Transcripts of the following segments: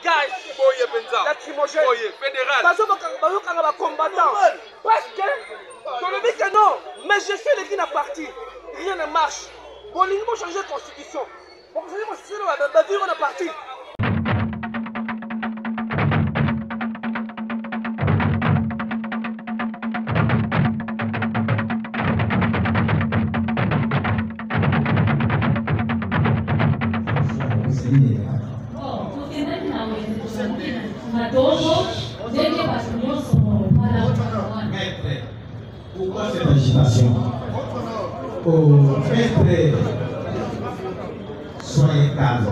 gaz lacrymogène. Bazokanga combattant. Parce que dans le but que non, mais je suis le qui n'a parti. Rien ne marche. Bon, il faut changer de constitution. Bon, vous savez, moi, c'est la vie, on est parti. Maître, pourquoi cette agitation? Oh, maître, soyez calme.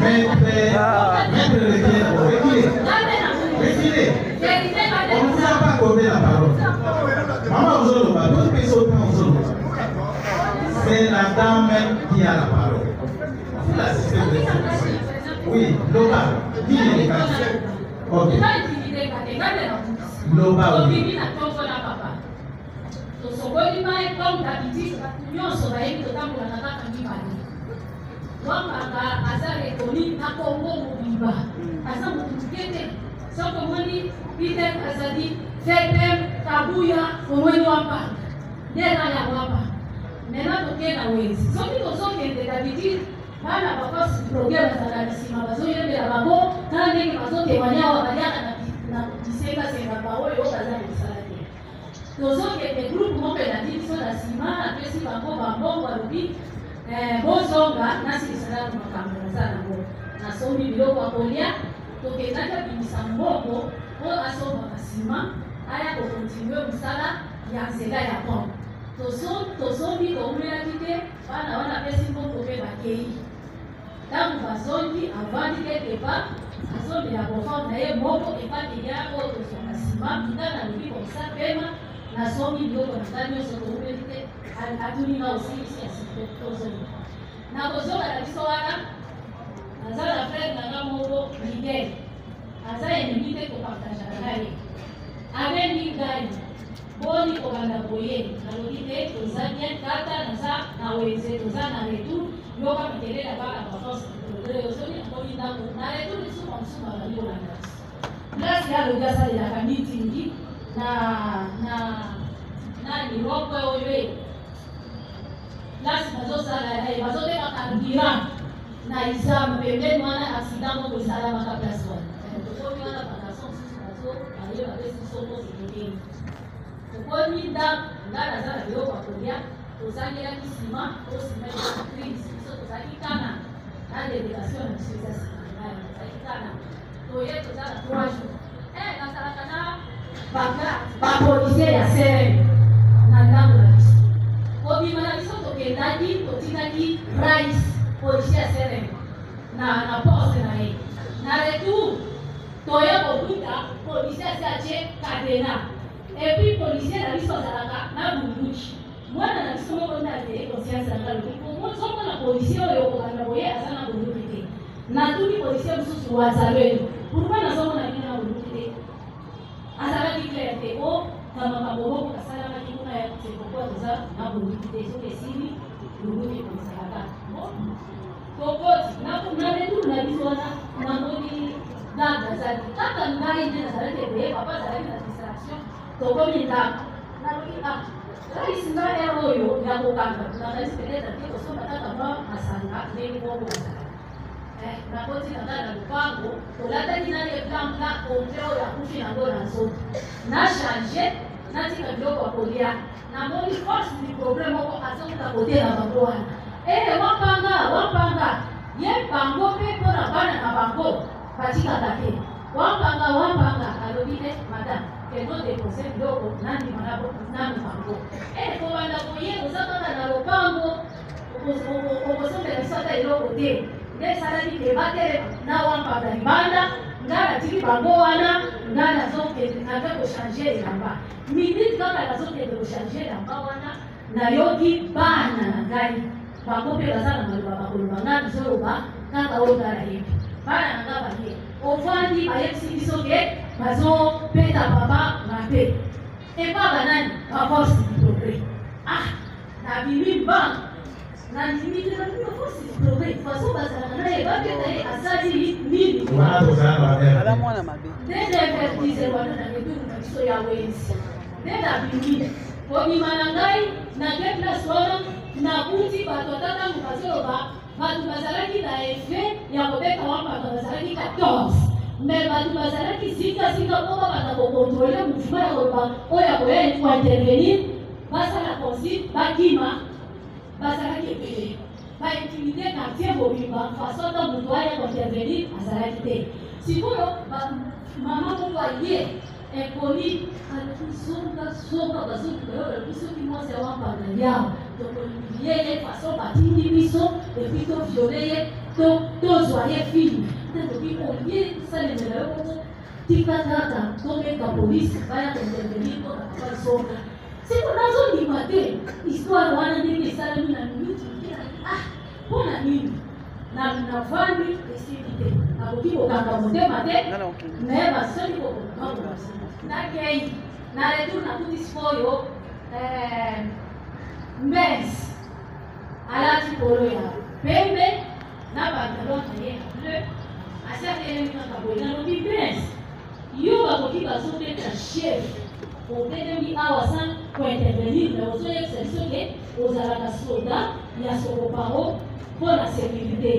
Maître, reculez. On ne vous a pas accordé la parole. Maman Ozoloba, d'autres personnes ont Ozoloba. C'est la dame même qui a la parole. Vous l'assistez de l'exécution. Oui, Loba, qui est l'éducation? Ok. Loba, oui. Maintenant, tu es dans le West. Ce qui nous ont d'habitude, bana bako problème za lazima bazoyembe ya babo kana ndenge bazotemanya wa baliaka na kisenga senga baoyo baza misalaki tozoke ke groupe moko na biso na sima apesi bango bambongo alobi bozonga nasi lisala makambo na sana ngo nasomi biloko ya kolia tokendaki abimisa mbongo po asomba basima aya kokontinue mosala ya nzela ya pont tosombi toumelaki te bana wana apesi mbongo mpe bakei ntango bazongi avandi quelque part azombela conforme na ye moko epaki ya oyo tozonga nsima mitana alobi komsa pema nasombi biloko na ngai nyonso toumeli te atuninga osilisi ya tozongi na kozonga na biso wana naza na frere nanga moko lider aza enemi te kopartageaka na ye abendi ngai boni kobanda boye nalobi te toza bien kata naza na wenze toza na retour yoka mikelela baka baforce ozoni akomi ndako na retour lisuka mosuma baliolandaa place ya alobi asalelaka mitingi na miroko oyo place bazoteka carburant na isam pembeni wana accident moko esalamaka place wana tokomi wana bagason mosusu baye bapesi soko seketeni tokomi ndako nga naza na biloko ya kolia tozangelaki nsima to nsima eza crise biso tozalaki kana na delegation na biso eza sima tozalaki kana toye toza na 3 jours nasalaka na bapolisier ya sere na ndako na biso kobima na biso tokendaki totindaki price policier ya sere na poste na ye na retour toye kobuta policier asi atie kadena epuis policier na biso azalaka na bunduki mwana na biso moko nde ateye conscience nanga lobi somona policier oyo okokanda boye aza na bunduki te natuni policier mosusu wazalelo pourkui nazomona bino na bunduki te azalaki clair te o kamaka boboko kasalamaki kuna ya sekoko toza na bunduki te soki esili bunduki kosalaka kokoti na retour na biso wana namoni dada azali kaka ngai nde nazalaki eboye papa azalaki na distraction tokomi ndako nalobi kaisinga ere oyo ya kokanga nakalisi peleta te kosomba kaka mwa masanga ndenge moko ozala nakoti kaka na lupango tolataki nani eplanpla ompe oyo akufi nango na nzoto na change natika biloko ya kolia namoni force du problème moko azokuta kotela bango wana wapanga ye bango mpe mpo na bana na bango batikaka te wapanga alobi te madame kendo depose biloko nani bango kobanda koye oza kaka na lopango okosombela biso ata eloko te nde esalaki te batelema na wampanga libanda nga natiki bango wana nga nazokende naza kochange elamba minute kaka nazokende kochange elamba wana nayoki bana na ngai bango mpe baza na maloba bakoloba nga nazoloba kaka oyo nga nayebi bana na nga baye ovandi bayebisi biso ke bazopeta papa mabe epa banani baforce du progrès abimi bank na limite na mimi aussi trouver façon bazala na ye ba keta ye asali nini wana tozala ala mwana mabe dede vertize wana na ngetu na biso ya wenzi dede abimi kobima na ngai na ke place wana na buti bato atata mokazoloba bato bazalaki na efe ya kobeka wa bato bazalaki 14 mais bato bazalaki sika moko bana kokontrole mouvement ya koloba oyo akoya kointervenir basala consigne bakima bazalaki ebele baintimide quartier mobimba façon ta moto aya kointervenir azalaki te sikoyo mama moko aye ekoni alakisonga bazokukayola bisoki mwasi awampana yao tokolie ye façon batindi biso epui toviole ye tozwa ye fille ntandoki olie salemela yo koko tika kaka tomeka polisi baya kointervenir tokakabasonga siko nazondima te histoire wana ndenge esalami na minute mpona nini navandi esili te nakoki kokanga motema te me basoki kokokambo nakei na retour nakuti sikoyo mbes alati polo ya pembe na pantalon na ye ya bleu asiakelemi kaka boye nalobi mbes yo bakoki bazobeta chef otelemi awa san kointervenir me ozoyebisa biso ke ozalaka soda ya sokoparo mpo na sécurité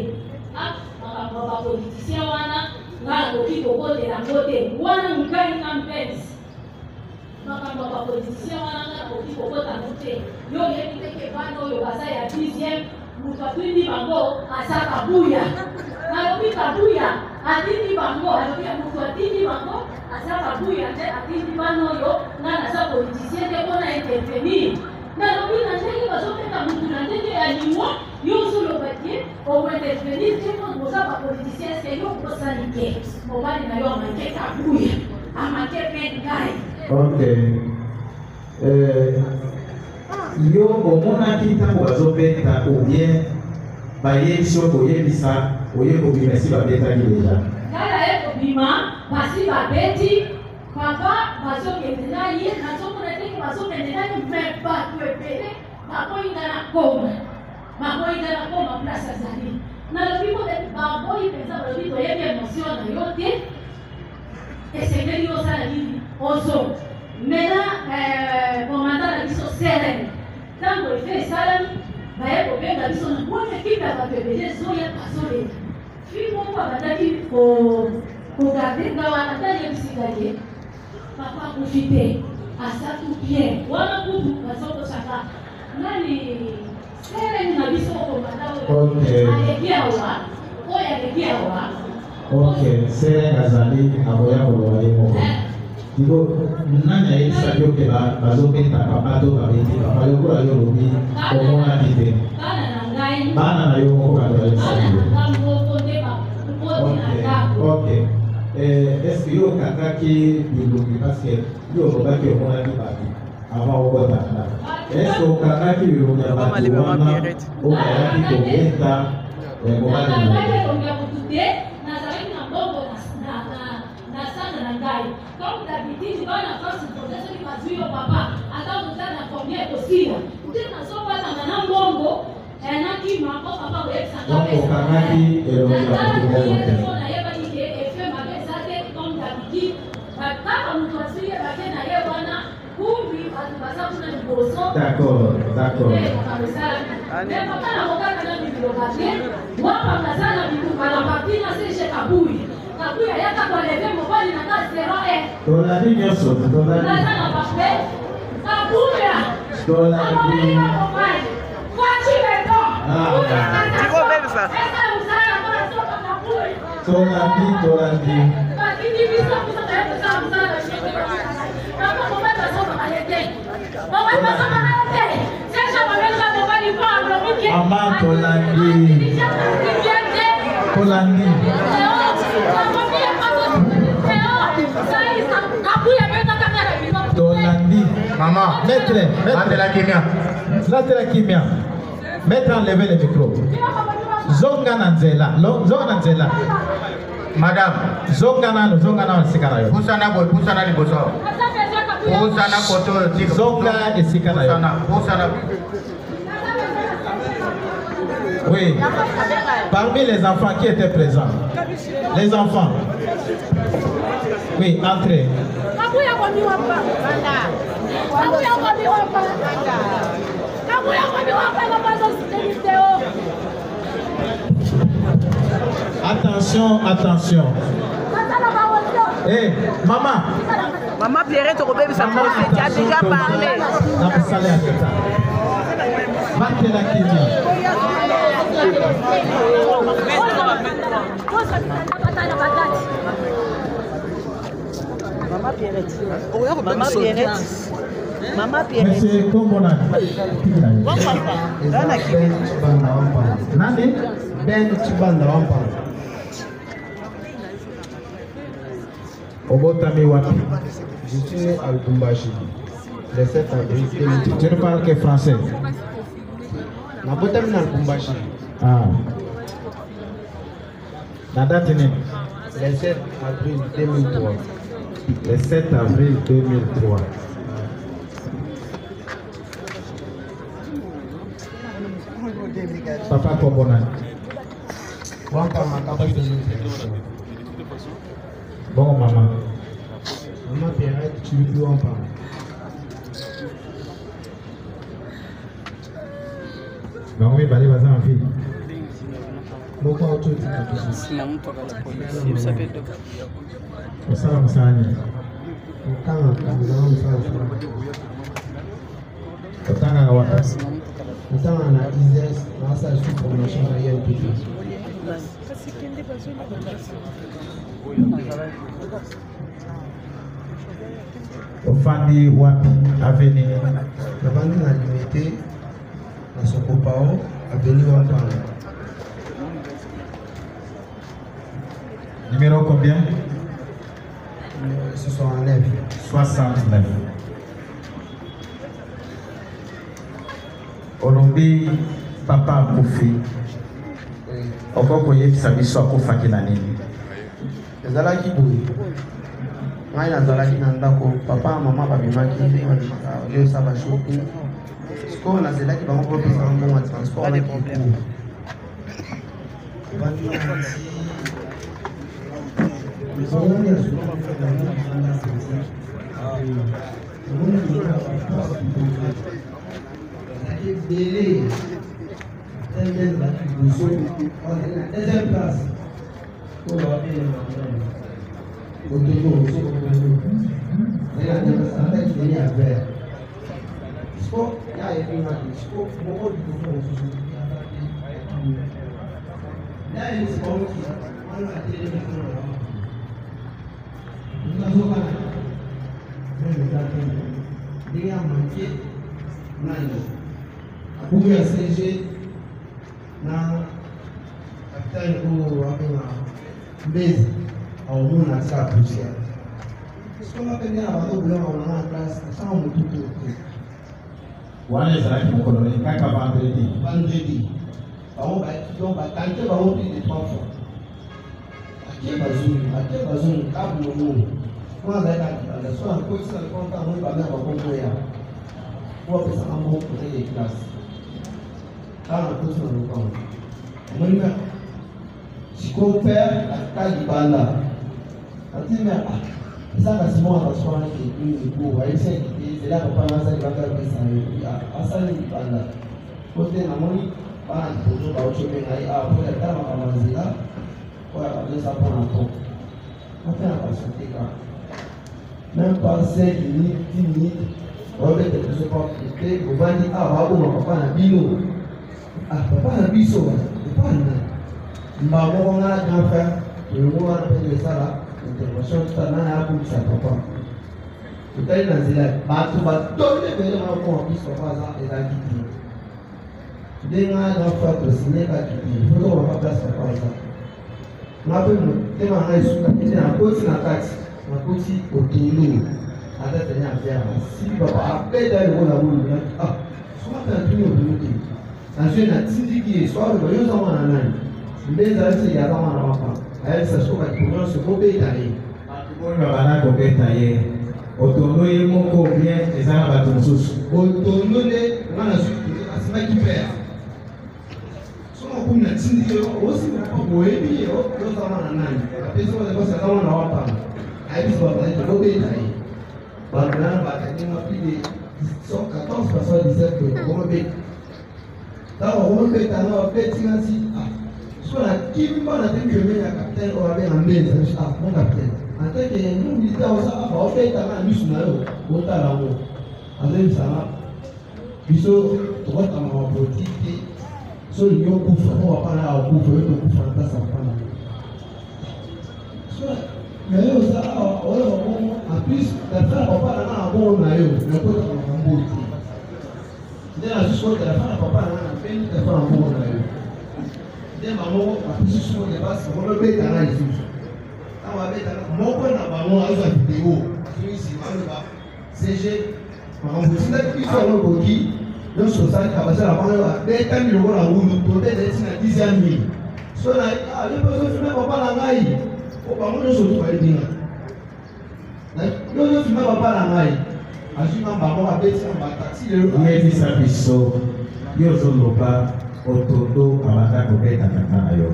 makambo ya bapolitisien wana ngai nakoki kokotela yango te wana mokai na mpenzi makambo ya bapolitisien wana ngai nakoki kokota yango te yo oyebi teke bana oyo baza ya 10e moto atindi bango aza kabuya nalobi kabuya atindi bango alobi ya moto atindi bango aza kabuya te atindi bana oyo ngai naza politisien te mpona intervenir nalobi na ndenge bazopeka motu na ndenge ya lingwa yo ozoloba te okointervenir te mpo boza bapolitisien eske yo okosali te mobali na yo amake kabuya amake mpe ngai ok yo omonaki ntango bazobeta obien bayebi soki oyebisa oye kobima esi babetaki deja ngai naye kobima basi babeti papa bazokende na ye nazomona ndenge bazokende na ye me bato ebele bakoyinga na koma place azali nalobi kote baboyi mpenza balobi toyebi émotion na yo te esengeli osala nini ozo mena komanda na biso serene ntango efe esalami baye kobenga biso na mwana ekipe ya bato ebele ezoya bazoleka fi moko abandaki kogarde nga wana ata yebisika ye papa akufi te asatu bien wana kutu bazokosaka nani serene na biso komanda oyo aleki awa oyo aleki awa ok serene azali akoya koloba ye moko tiko nani ayebisaki yo ke bazobeta papa to babeti papa lokola yo lobi omonaki te bana na yo moko bato ayebisaki yo ok est-ce que yo okangaki bilongi parce que yo olobaki omonaki bato avant okotana est-ce que okangaki bilongi ya bato wana okayaki kobeta mobali na comme d'habitude, dans la France, il faudrait que tu fasses papa. Attends, vous êtes la première aussi. Vous êtes dans son pas dans un bongo. Un an qui m'a pas papa, vous êtes sans donc okangaki elongi ya bato comme d'habitude. Kaka mutu asili bake na ye wana kumbi batu baza kuna liboso. D'accord. Mais papa na mokaka na biloba te. Wapa ngazana bituka na papi na seje kabui. Kabui ayaka kwa leve mobali na kasi 0 tolandi nyonso tolandi ngazana pape. Kabui ya. tolandi Kwa chibeto. Tiko bebe sa. Esa usana kwa soka kabui. tolandi Bakini bisa kusa tayo kusa usana. Kama mobali basoka kalete. Mobali basoka kalete. Sesha mobali mobali kwa abromuke. mama tolandi tolandi Maman, maître la kimia maître enlever le micro zonga na nzela madame, zonga na esika na yo pusana liboso. Pusana koto tiko. zonga esika na yo Pusana. Oui. Parmi les enfants qui étaient présents. Les enfants. Oui, entrez. Attention, attention. Hey, maman. Maman Pierrette, Robert, ça tu as déjà parlé. Maman Pierrette. Maman Pierrette. Maman Pierrette. Monsieur Kombona. Bon papa. Nani? Ben Chibanda Wampa. Obotami wapi? Je suis né à Lubumbashi le 7 avril 2003. Tu ne parles que français? Nabotami na Lubumbashi. Ah. La date née? Le 7 avril 2003. Le 7 avril 2003. Papa Kombona. Wampa Makaba. Bon maman. Maman Pierrette, tu veux Wampa. Non, oui, allez, vas-y en fille. Beaucoup autour de Salam Sani. Otanga wata. Otanga na ISS, na sa sous promotion na INPP. Ofandi wapi avenue? Nabandi na limité na Sokopao, avenue Wampa. Numéro combien? 69. 69. Olobi papa Kofi. Okoko yebisa biso akofaki na nini? Ezalaki boye. Ngai nazalaki na ndako, papa mama babimaki oyosa bashopi. Sikoyo nazelaki bango kopesa mbongo ya transport na kiku. Deuxième place. Mbezi au muna sa pusia. Soma pende na bado bula na class sama mututu. Wale zaki mkoloni kaka vendredi. Vendredi. Bawo ba donc ba tante bawo plus de 3 fois. Ake bazuni kabu mu. Kwa zaida la soa ko sala konta mu ba na ba kongo ya. Kwa pesa ambo ko ile class. Kana ko sala ko kongo. Mwenye sikopère ata libanda atimia ezaka simon attention eke ko ayebisa ekite ezela papa nasali bakapesa asali libanda po te namoni bana lipoto baocobe ngai awa po ata makambo nzela oyo abadesa mpona po ape na pasante ka même pas 5 minutes 10 minutes oyobete biso papete bovandi awa baboma papa na bino papa na biso papa na moko nga grand frère le wana pele sala intervention tana ya kumisa papa tutali na zila batu batole bele ma ko biso papa za ezaki ti denga grand frère to signer ka ti foto wa papa sa papa za na pe mo tema na isuka ti na koti na kati na koti otulu ata tenya affaire si papa après d'aller au labou soma ta tuni otulu na je na tindiki histoire de yo za wana nani mbeza ati ya kama na wapa ayesa soka kimono sokobe tali Oyo bana ko beta ye. Otono ye moko bien ezana batu mosusu. otono le ngana suki asima kipea somo na tindi aussi pas boebi o sama na nani apeso de cosa kama na wapa ai bis baba ni ko be dai ba na ba ta ni ma pide so 14 personnes disaient que on be ta on be ta na be tinasi so la kimba na te que me ya capitaine o abe en mesa mon capitaine en tant que nous militaires on ça ba o be ta na misu na yo o ta la wo ale sana biso to ko ta ma politique so il y a beaucoup de fois par là au beaucoup de fois dans sa femme so mais ça en plus la femme papa là bon na yo mais ko ta ma mboti de la jusqu'au de la femme papa là na peine de femme bon na yo de maman a plus sur les bases on le met dans la ici on va mettre mon ko na maman a une vidéo ici on va CG maman mboti là qui fait le boki donc sur ça kabasa la parole des temps le voilà où nous peut être na 10e nuit so na ale besoin de papa la ngai o ba mo so to ba dinga na yo filmer papa la ngai ajima ba mo abeti ba taxi le yedi sabiso yo zo loba otondo abata ko beta kaka yo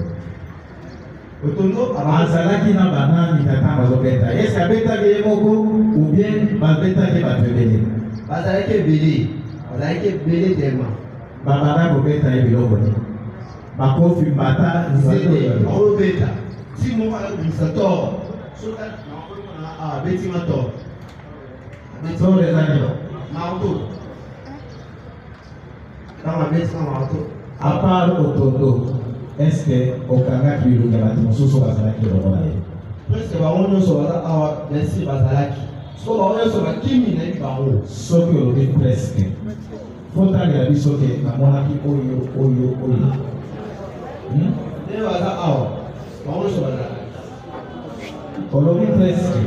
otondo azalaki na banani kaka bazo beta est-ce abeta ke moko ou bien ba beta ke ba tebele bazalaki ebele azalaki ebele tema babana kobeta ye biloko te bakofi mbata nzete aolobeta ti moko alakobimisa toro soka abetinga toro toro ezali marto ntango abetinga marto à part otondo est-ce que okangaki bilungi bato mosusu bazalaki elongo na ye presque bango nyonso baza awa merci bazalaki so bango nyonso bakimi nayebi bango soki olobi presque fotangela biso ke namonaki oyo nde baza awa bango nyonso bazalaki olobi presque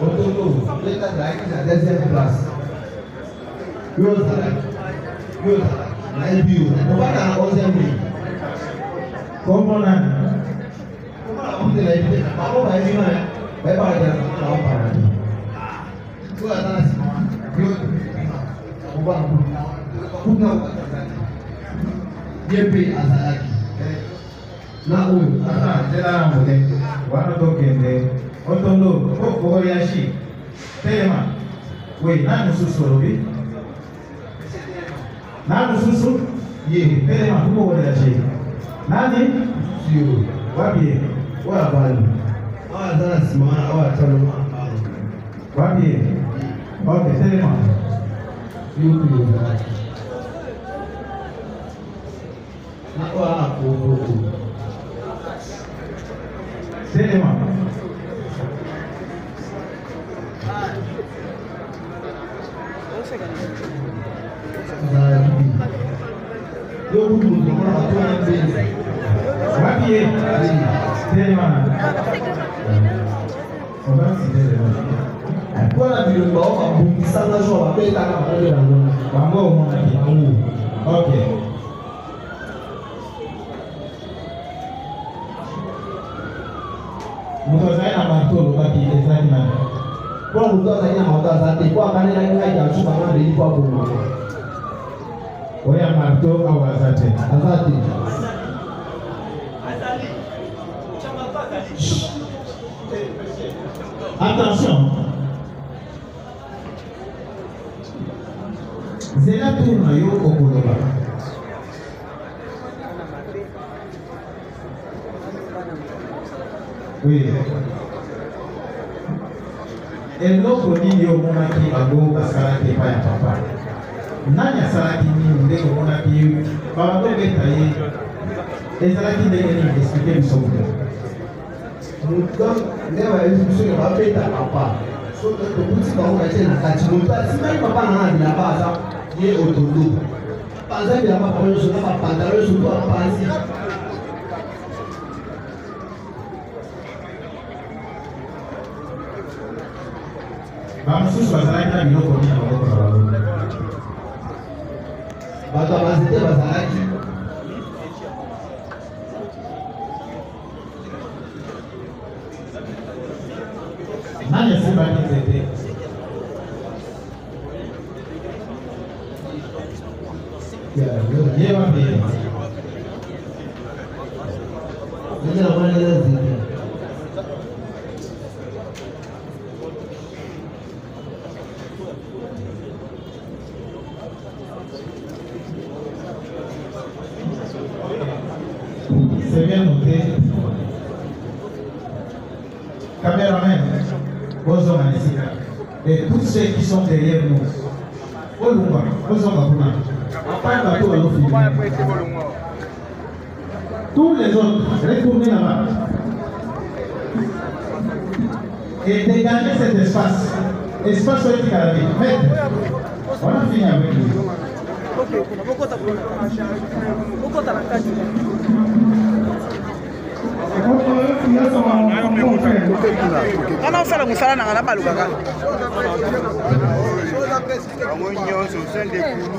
otondo leta azalaki na deuxième place yo ozalaki nayebi yo obanda na 11e ligne kombo nani bango bayebi nga bayebaka na baparadi oyo aza na nsima kuna ye mpe azalaki na oyo nzela na mote wana tokende otondo okoriashi telema we nani mosusu olobi nani mosusu ye telema tukokoriashi nani yo wabie oyo abali awa aza na nsima wana oyo ataloma wabie ok telema yo mpe ozalaki na oyo ana kooko telema yo kutu mtomona batona mbele wabie telema mpona bilongo bao babungisanga jo babetaka bango bango bango omonaki bango ok moto azali na marto olobaki ezali nani mpona moto azali na mato aza te po akanelaki ngai yasu bango abeli po aboma oya marto awa aza te aza te attention zela tour na yo okoloba oui eloko nini omonaki bango basalaki epai ya papa nani asalaki nini ndenge omonaki babakobeta ye ezalaki ndenge nini explike biso kuta moto nde bayebi biso ke babeta papa soki tokuti bango batie na kati moto asimaki papa na na bilamba aza ye otondo panza bilamba bango nyonso na bapantalo nyonso to apanzi bamosusu bazalaki na biloko nini na maboko na bango bato ya banzete bazalaki nani sais pas qui c'était. C'est bien noté. Caméraman, et tous ceux qui sont derrière nous. Tous les autres, retournez là-bas. Et dégagez cet espace. Espace où il y a on a fini avec lui. Kana osala mosala na ngana balukaka.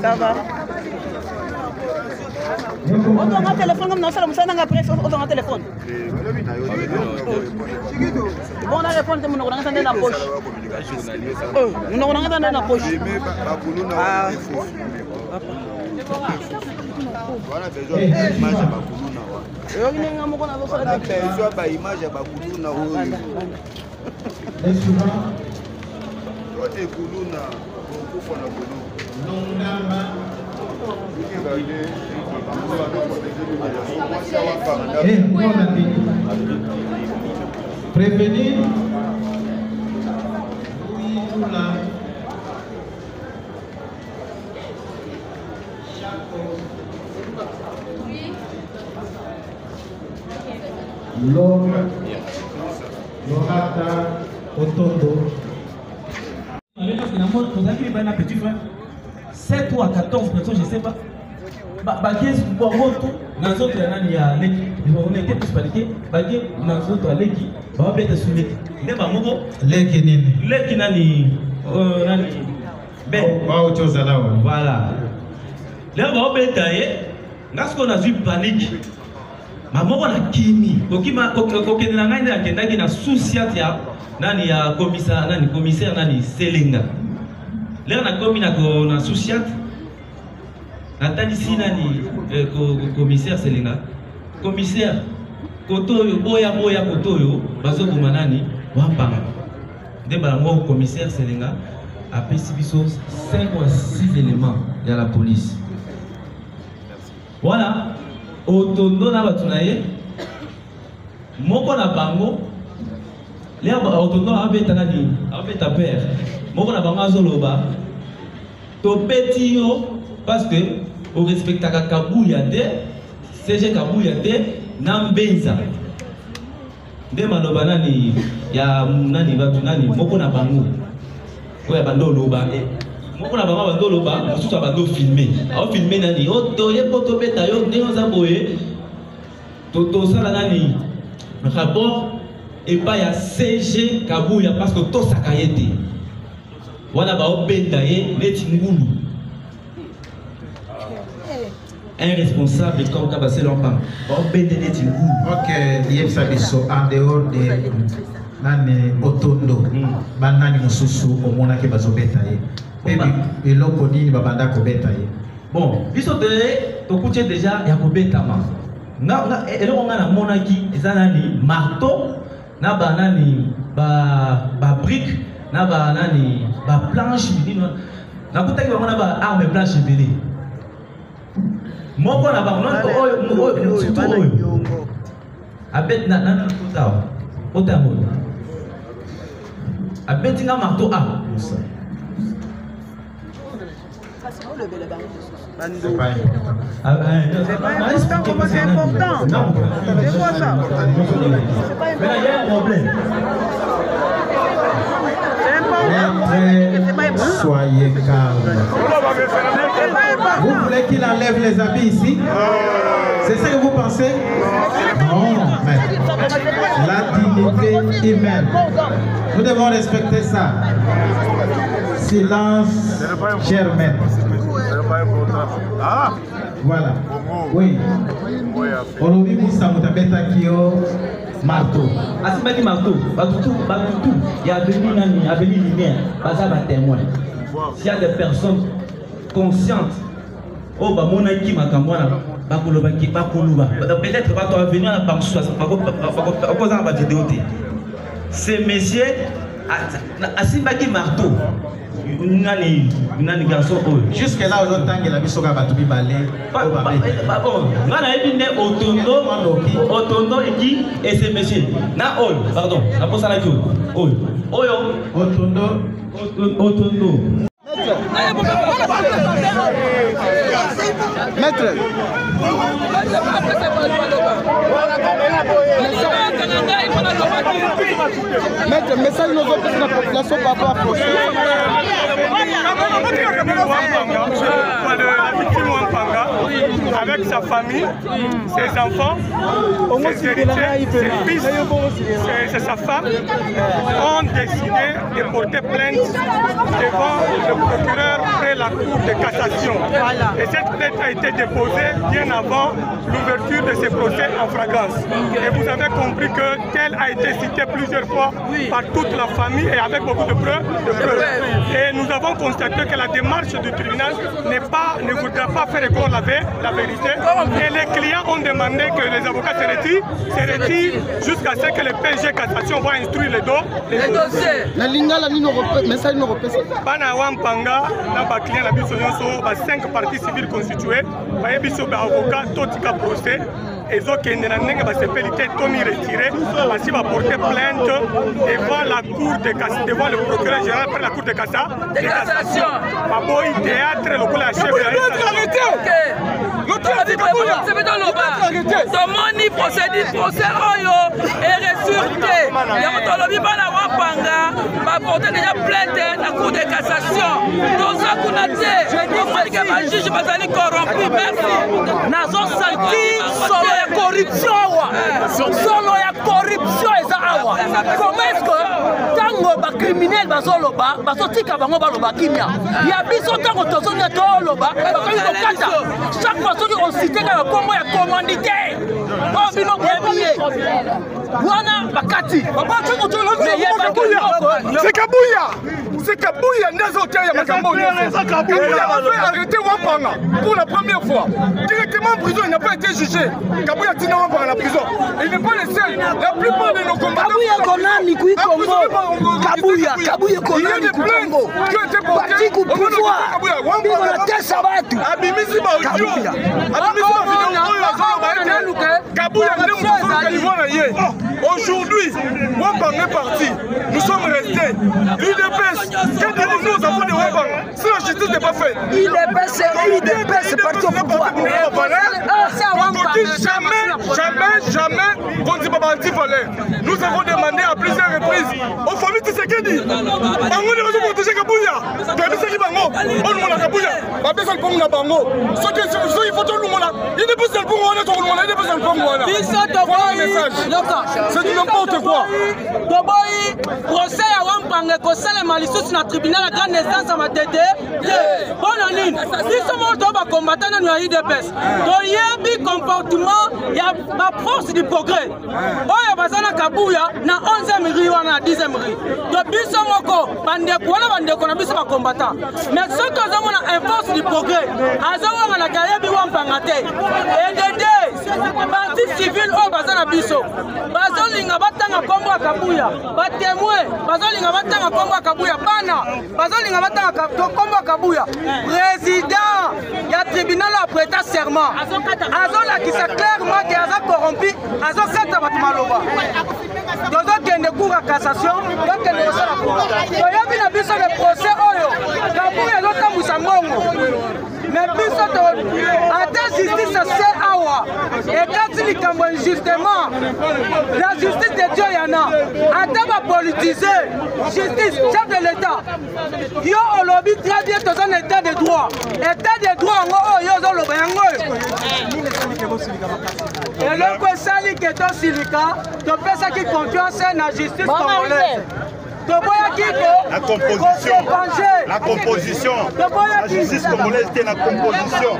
Ça va. On a un téléphone comme nous, ça n'a pas on a un téléphone. Bon, on a répondu, on a dans la poche. On a dans la poche. Voilà besoin d'image à Bakuluna. Besoin d'image à Bakuluna. Kuluna, prévenir l'homme, l'orata, Otondo. Petit frère, 7 ou à 14 personnes, je ne sais pas. Bagés, pour moto, dans autres, il y a l'équipe. On était tous paniqués. Bagés, dans autres, l'équipe. On va être sous l'équipe. Il y a un mot. L'équipe, nani. Ben. Voilà. Là, on va être taillé. Parce qu'on a vu panique. Maman, on a kimi. Ok, na souciat ya nani ya commissaire nani Selenga. Là, on a commis na souciat. Nathalie nani commissaire Selenga. Commissaire Kotoyo boya Kotoyo bazo kumanani wapanga. Deba mo commissaire Selenga a pécibiso 5 ou 6 éléments de la police. Voilà. Otondo na batunaye moko na bango le otondo abeta nani abeta père moko na bango azoloba to beti yo parce que o respectaka kabuya de CG kabuya de na mbenza nde maloba nani ya nani batu nani moko na bango oya bando loba moko na bango bando loba mosusu bando filmer ao filmer nani o to ye poto beta yo ndenge za boye to sala nani rapport et pas ya CG kabuya parce que to sakayete wana ba obenda ye neti ngulu un responsable comme Kabase Lomba ba obenda neti ngulu. Ok, yebisa biso en dehors de nani Otondo banani mosusu omona ke bazobeta ye et eloko nini babanda kobeta ye. Bon biso de tokutie déjà ya kobetama na eloko nga na monaki eza nani marteau na ba nani ba brique na ba nani ba planche bidino na kutaki ba ba arme blanche ebele moko na ba oyo abet na kutawa otamo abeti nga marteau a C'est pas important. C'est pas important, comment c'est important? Non, c'est quoi ça? Mais là, il y a un problème. C'est important. Soyez calme. Vous voulez qu'il enlève les habits ici? C'est ça que vous pensez? Non, mais la dignité humaine. Nous devons respecter ça. Silence, Germaine. Voilà. Oui. Olobi Moussa Moutabeta Kyo, marteau. Asimbaki marteau, batutu, il y a venu lumière, baza ba témoin. S'il y a des personnes conscientes, oh bah mon aki makamwana, bakoloba ki bakoluba. Peut-être pas toi venir à Bamsou, à cause de la vidéo. Ces messieurs, asimbaki marteau. Jusque là, on entend que la mission va tout balai. Otondo et ces messieurs. Na ol, pardon, la pose à la queue. Ol. Oyo. Otondo. Maître. Maître, message nous offre la population par rapport à procès. Avec sa famille, ses enfants, ses héritiers, ses fils, c'est sa femme, ont décidé de porter plainte devant le procureur près la Cour de cassation. Et cette plainte a été déposée bien avant l'ouverture de ces procès en flagrance. Et vous avez compris que tel a été cité plusieurs fois par toute la famille et avec beaucoup de preuves. Et nous avons constaté que la démarche du tribunal ne voudra pas faire école la vérité. Et les clients ont demandé que les avocats se retirent jusqu'à ce que le PG Cassation va instruire les dossiers. La ligne, la message nous repose. Bana Wampanga, na client la biso nyonso, 5 parties civiles constituées, ba biso ba avocat totika procès. Et donc, il y a une retiré parce qu'il va porter plainte devant la cour de cassation, devant le procureur général après la cour de cassation. Baboy théâtre, le coup la chef. Tomoni procédure procès oyo et résulté. Yamotolobi bana wapanga va porter déjà plainte la cour de cassation. Dans un coup de thé, le juge va aller corrompu. Merci. Nazo senti solo ya corruption awa. Solo ya corruption eza awa. Comment est-ce que tango ba criminel bazoloba, bazotika bango baloba kimia. Ya biso tango tozonya toloba, bakoki kokata. Chaque fois que on cite ka kombo ya commandité. Oh bino premier. Wana bakati. C'est Kabouya. C'est Kabouya Nazotia ya Makambo. Kabouya a arrêté Wampanga pour la première fois. Directement en prison, il n'a pas été jugé. Kabouya Tina Wampanga la prison. Il n'est pas le seul. La plupart de nos combattants. Kabouya Konami Kui Congo. Kabouya Konami Kui Congo. Qui ont été portés au pouvoir. Abimisi Baoudio. Kabouya aujourd'hui, Wampanga est parti. Nous sommes restés. L'UDPS, quel de nous avons de Wampanga? Si la justice n'est pas faite, l'UDPS est parti au pouvoir. Jamais qu'on ne dit pas parti fallait. Nous avons demandé à plusieurs reprises aux familles de Sekedi. Bango ne veut protéger Kabouya. Kabouya Bango. On nous a Kabouya. On peut faire comme Bango. Il faut tout le monde. Il n'est pas seul pour moi. Il n'est pas seul pour moi. Voilà le message. C'est du n'importe quoi. Toboyi, procès à Wampanga, Kosale Malisusu na tribunal à grande instance à Matete. Bonne ligne. Si ce monde va combattre dans le IDPS, il y a un comportement, il y a la force du progrès. Oh, il y a Kabouya, na 11e rue, na 10e rue. Donc, biso moko, bande ko na biso ba combattant. Mais ce que nous avons une force du progrès, azawa na kayebi Wampanga te. Et parti civil au bazana biso. Bazolinga batanga kombo Kabouya. Batémoin, bazolinga batanga kombo Kabouya. Bana, bazolinga batanga kombo Kabouya. Président, il y a tribunal à prêter serment. Azola qui s'est clairement qui a corrompu, Azokata Batmaloba. Dozo qui est en cours à cassation, donc il y a la cour. Il y a bien biso le procès Oyo. Kabouya l'autre Moussamongo. Mais biso à justice c'est awa. Et quand il dit justement, la justice de Dieu y en a. Attends politiser, justice, chef de l'État. Yo au lobby très bien dans un état de droit. État de droit, yo zo loba yango. Et le Kwesali qui est un syndicat, tu fais ça qui confiance dans la justice congolaise. La composition, la justice congolaise est la composition.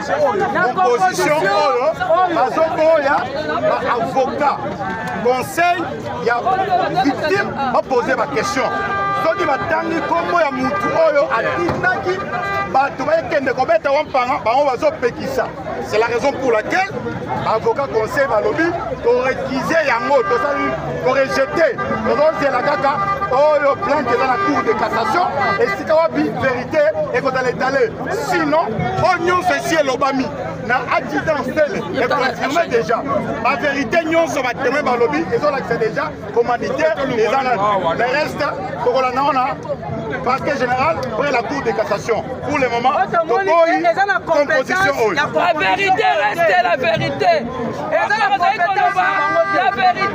Composition, avocat. conseil, il y a victime, va poser ma question. Soki batangi kombo ya mutu oyo atindaki bato bayekende kobeta wampanga bango bazopekisa. C'est la raison pour laquelle avocat conseil balobi toréquise yango tosali torejeté tozozela kaka oyo plainte dans la cour de cassation et sika wapi vérité ekozala étalé. Sinon oyo nyonso esi elobami na adjudant stele ekonfirme déjà la vérité nyonso batémoin balobi ezolakisa déjà commanditaire eza na le reste tokolanda wana parquet général près la cour de cassation. Pour le moment tokoyi composition oyo. La vérité reste la vérité. La vérité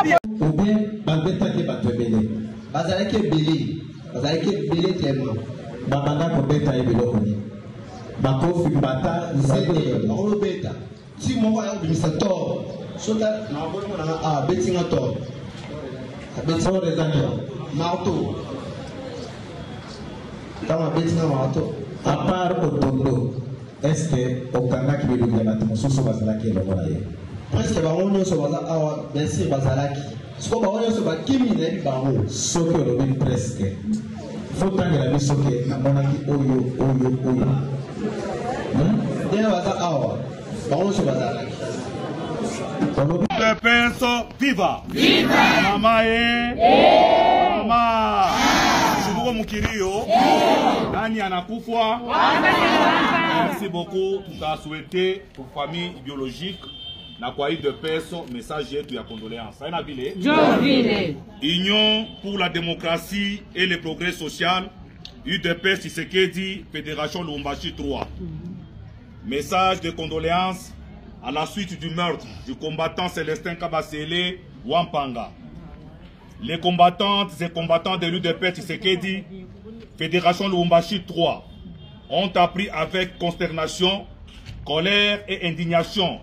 Dieu ou bien babetaki bato ebele bazalaki ebele tellement babanda kobeta ye biloko nini bakofi bata zede bakolobeta ti moko ayakobimisa tor sota nabolongo nanga abetinga tor abetinga rezani marto ntango abetinga marto à part otondo est-ce que okangaki biloko ya bato mosusu bazalaki elongo na ye presque bango nyonso baza awa bien sûr bazalaki siko bango nyonso bakimi nayebi bango soki olobi presque fotangela biso ke namonaki oyo ndenge baza awa bango nyonso bazalaki Le penso viva! Viva! Mama Mama! Shubuko Mukirio! Nani anakufwa? Merci beaucoup. Tout à souhaité pour famille biologique. Na kwa de peso message yetu ya condoléances. Aina bile. Union pour la démocratie et le progrès social. UDPS Tshisekedi, Fédération Lubumbashi 3. Message de condoléances à la suite du meurtre du combattant Célestin Kabasele Wampanga. Les combattantes et combattants de l'UDPS Tshisekedi, Fédération Lubumbashi 3, ont appris avec consternation, colère et indignation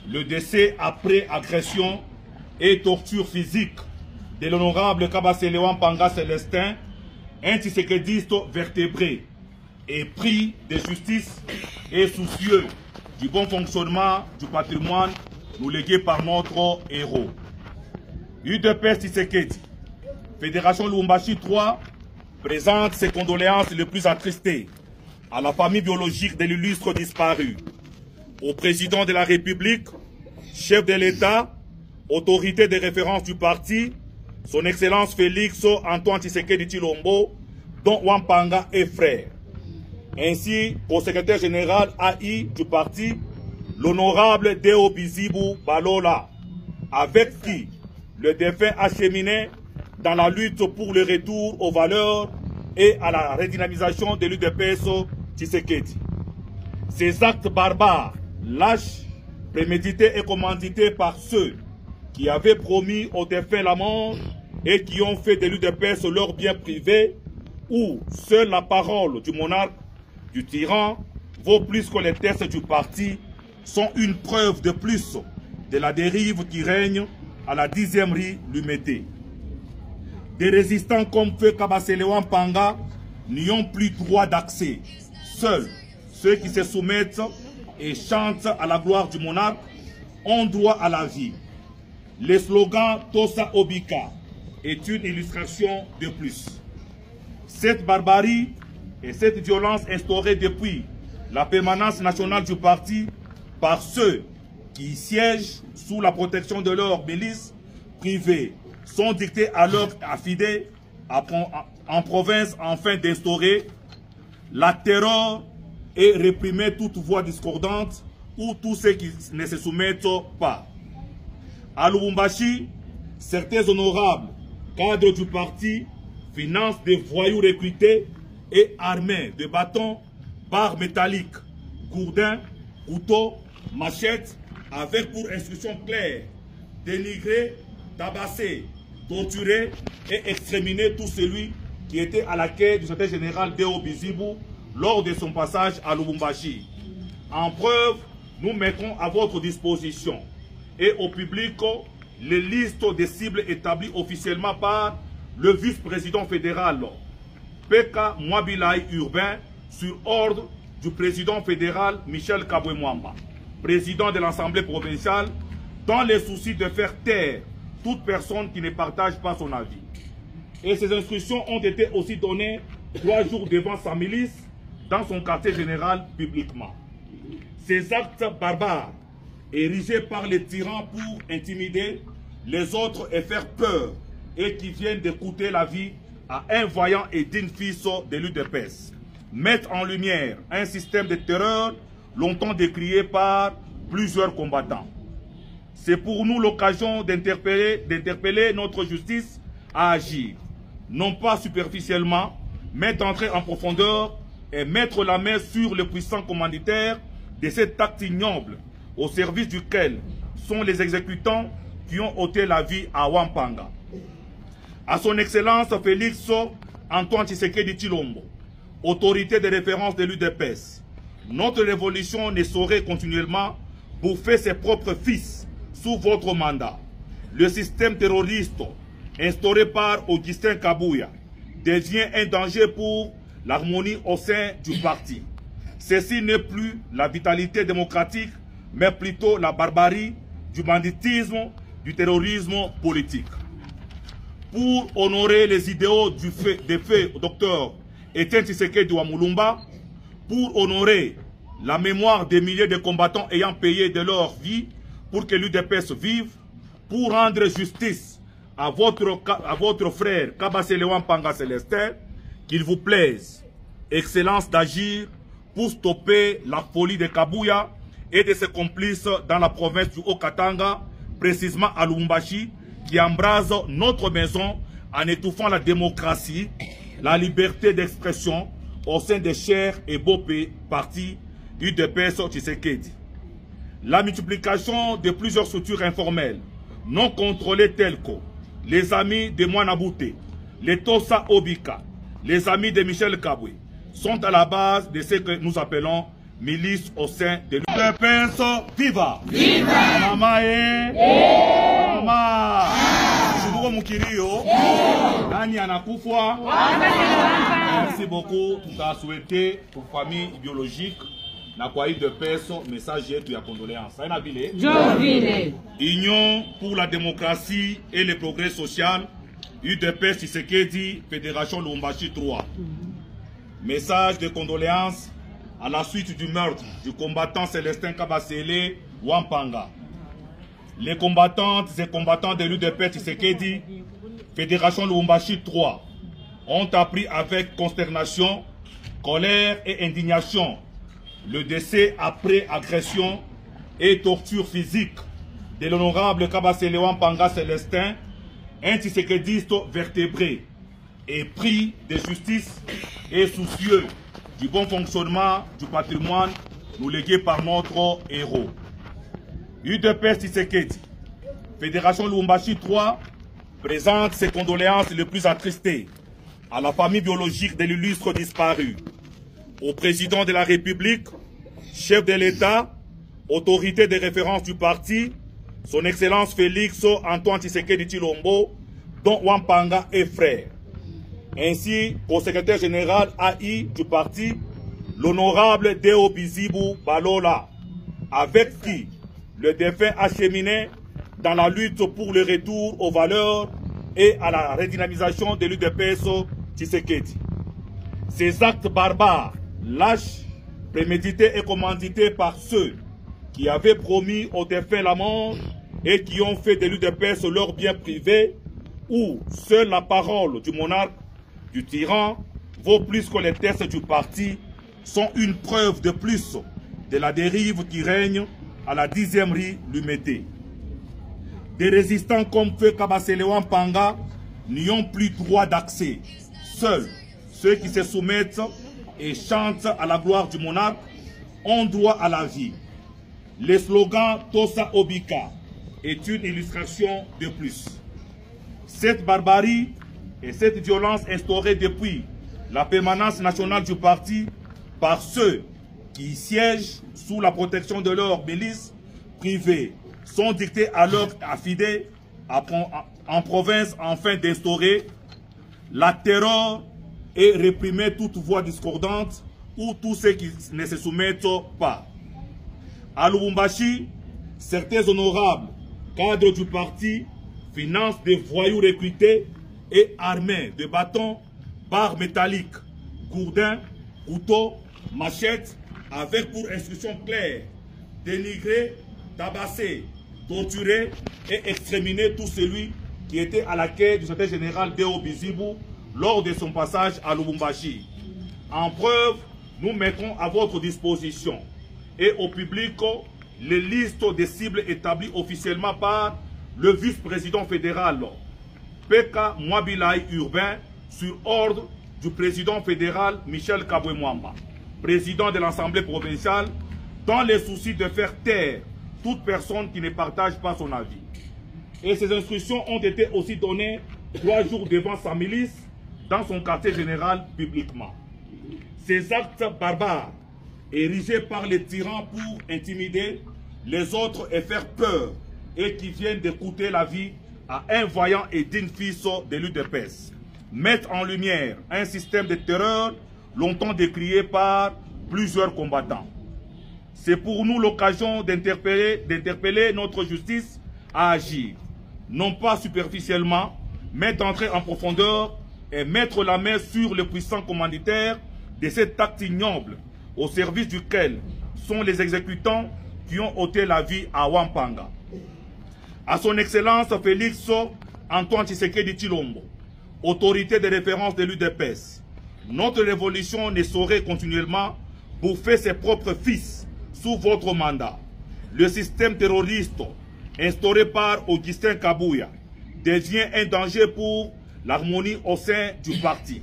le décès après agression et torture physique de l'honorable Kabasele Wampanga Célestin, un Tshisekediste vertébré, épris de justice et soucieux du bon fonctionnement du patrimoine nous légué par notre héros. UDPS Tshisekedi, Fédération Lubumbashi 3, présente ses condoléances les plus attristées à la famille biologique de l'illustre disparu, au président de la République, chef de l'État, autorité de référence du parti, son Excellence Félix Antoine Tshisekedi Tshilombo, dont Wampanga est frère, ainsi qu'au secrétaire général AI du parti, l'honorable Deo Bizibu Balola, avec qui le défunt a cheminé dans la lutte pour le retour aux valeurs et à la redynamisation de l'UDPS Tshisekedi. Ces actes barbares, lâches, prémédités et commandités par ceux qui avaient promis aux défunts la mort et qui ont fait de l'UDPS leur bien privé, où seule la parole du monarque, du tyran, vaut plus que les tests du parti, sont une preuve de plus de la dérive qui règne à la 10e rue Lumété. Des résistants comme Feu Kabasele Wampanga n'y ont plus droit d'accès. Seuls ceux qui se soumettent et chantent à la gloire du monarque ont droit à la vie. Le slogan Tosa Obika est une illustration de plus. Cette barbarie et cette violence instaurée depuis la permanence nationale du parti par ceux qui siègent sous la protection de leur milice privée sont dictées à leurs affidés en province afin d'instaurer la terreur et réprimer toute voix discordante ou tous ceux qui ne se soumettent pas. À Lubumbashi, certains honorables cadres du parti financent des voyous recrutés et armés de bâtons, barres métalliques, gourdins, couteaux, machettes, avec pour instruction claire dénigrer, tabasser, torturer et exterminer tout celui qui était à la quai du secrétaire général Deo Bizibu lors de son passage à Lubumbashi. En preuve, nous mettrons à votre disposition et au public les listes des cibles établies officiellement par le vice-président fédéral Peka Mwabilai Urbain sur ordre du président fédéral Michel Kabwe-Mwamba, président de l'Assemblée provinciale, dans les soucis de faire taire toute personne qui ne partage pas son avis. Et ces instructions ont été aussi données 3 jours devant sa milice dans son quartier général publiquement. Ces actes barbares, érigés par les tyrans pour intimider les autres et faire peur, et qui viennent de coûter la vie à un voyant et digne fils de l'UDPS, mettent en lumière un système de terreur longtemps décrié par plusieurs combattants. C'est pour nous l'occasion d'interpeller notre justice à agir, non pas superficiellement, mais d'entrer en profondeur et mettre la main sur le puissant commanditaire de cet acte ignoble, au service duquel sont les exécutants qui ont ôté la vie à Wampanga. À son Excellence Félix Antoine Tshisekedi Tshilombo, autorité de référence de l'UDPS, notre révolution ne saurait continuellement bouffer ses propres fils sous votre mandat. Le système terroriste instauré par Augustin Kabouya devient un danger pour l'harmonie au sein du parti. Ceci n'est plus la vitalité démocratique, mais plutôt la barbarie, du banditisme, du terrorisme politique. Pour honorer les idéaux des faits Dr Etienne Tshisekedi Wamulumba, pour honorer la mémoire des milliers de combattants ayant payé de leur vie pour que l'UDPS vive, pour rendre justice à votre frère Kabasele Wampanga Célestin, qu'il vous plaise, Excellence, d'agir pour stopper la folie de Kabouya et de ses complices dans la province du Haut-Katanga, précisément à Lubumbashi, qui embrase notre maison en étouffant la démocratie, la liberté d'expression au sein des chers et beaux partis UDPS Tshisekedi. La multiplication de plusieurs structures informelles non contrôlées telles que les amis de Mwanabouté, les Tosa Obika, les amis de Michel Kabwe, sont à la base de ce que nous appelons milice au sein de l'UDPS. Viva! Viva! Mamae! Mama! Shubuko Mukirio! Nani anakufwa! Merci beaucoup. Tout à souhaité pour famille biologique. Na kwa UDPS, message yetu ya condoléances. Aina vile? Union pour la démocratie et le progrès social. UDPS Tshisekedi, Fédération Lubumbashi 3. Message de condoléances à la suite du meurtre du combattant Célestin Kabasele Wampanga. Les combattantes et combattants de l'UDPS Tshisekedi, Fédération Lubumbashi 3, ont appris avec consternation, colère et indignation le décès après agression et torture physique de l'honorable Kabasele Wampanga Célestin, un Tshisekediste vertébré et pris de justice et soucieux du bon fonctionnement du patrimoine nous légué par notre héros. UDPS Tshisekedi, Fédération Lubumbashi 3, présente ses condoléances les plus attristées à la famille biologique de l'illustre disparu, au président de la République, chef de l'État, autorité de référence du parti, son Excellence Félix Antoine Tshisekedi Tshilombo, dont Wampanga est frère, ainsi qu'au secrétaire général AI du parti, l'honorable Deo Bizibu Balola, avec qui le défunt a cheminé dans la lutte pour le retour aux valeurs et à la redynamisation de l'UDPS Tshisekedi. Ces actes barbares, lâches, prémédités et commandités par ceux qui avaient promis aux défunts la mort et qui ont fait de l'UDPS leur bien privé, où seule la parole du monarque, du tyran, vaut plus que les tests du parti, sont une preuve de plus de la dérive qui règne à la 10e rue Lumété. Des résistants comme Feu Kabasele Wampanga n'y ont plus droit d'accès. Seuls ceux qui se soumettent et chantent à la gloire du monarque ont droit à la vie. Le slogan Tosa Obika est une illustration de plus. Cette barbarie et cette violence instaurée depuis la permanence nationale du parti par ceux qui siègent sous la protection de leurs milices privées sont dictées à leurs affidés en province afin d'instaurer la terreur et réprimer toute voix discordante ou tous ceux qui ne se soumettent pas. À Lubumbashi, certains honorables cadres du parti financent des voyous recrutés et armés de bâtons, barres métalliques, gourdins, couteaux, machettes, avec pour instruction claire dénigrer, tabasser, torturer et exterminer tout celui qui était à la quai du secrétaire général Deo Bizibu lors de son passage à Lubumbashi. En preuve, nous mettrons à votre disposition et au public les listes des cibles établies officiellement par le vice-président fédéral Peka Mwabilai Urbain sur ordre du président fédéral Michel Kabwe-Mwamba, président de l'Assemblée provinciale, dans les soucis de faire taire toute personne qui ne partage pas son avis. Et ces instructions ont été aussi données 3 jours devant sa milice dans son quartier général publiquement. Ces actes barbares, érigés par les tyrans pour intimider les autres et faire peur, et qui viennent de coûter la vie à un vaillant et digne fils de l'UDPS, mettent en lumière un système de terreur longtemps décrié par plusieurs combattants. C'est pour nous l'occasion d'interpeller notre justice à agir, non pas superficiellement, mais d'entrer en profondeur et mettre la main sur le puissant commanditaire de cet acte ignoble, au service duquel sont les exécutants qui ont ôté la vie à Wampanga. À son Excellence Félix Antoine Tshisekedi Tshilombo, autorité de référence de l'UDPS, notre révolution ne saurait continuellement bouffer ses propres fils sous votre mandat. Le système terroriste instauré par Augustin Kabouya devient un danger pour l'harmonie au sein du parti.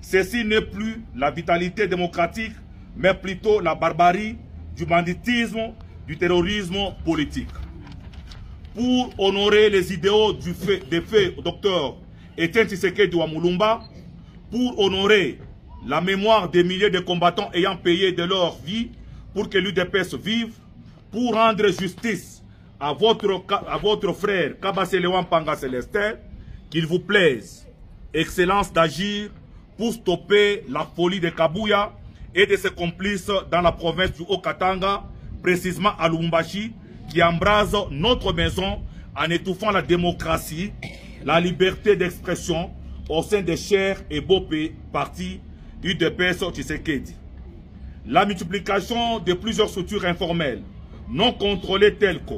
Ceci n'est plus la vitalité démocratique, mais plutôt la barbarie, du banditisme, du terrorisme politique. Pour honorer les idéaux des faits Dr Etienne Tshisekedi Wamulumba, pour honorer la mémoire des milliers de combattants ayant payé de leur vie pour que l'UDPS vive, pour rendre justice à votre frère Kabasele Wampanga Célestin, qu'il vous plaise, Excellence, d'agir pour stopper la folie de Kabouya et de ses complices dans la province du Haut-Katanga, précisément à Lubumbashi, qui embrase notre maison en étouffant la démocratie, la liberté d'expression au sein des chers et beaux partis UDPS Tshisekedi. La multiplication de plusieurs structures informelles non contrôlées telles que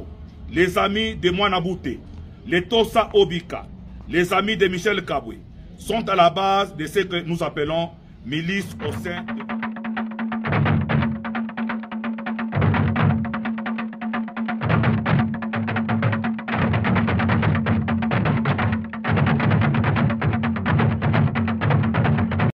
les amis de Mwanabouté, les Tosa Obika, les amis de Michel Kabwe, sont à la base de ce que nous appelons milices au sein du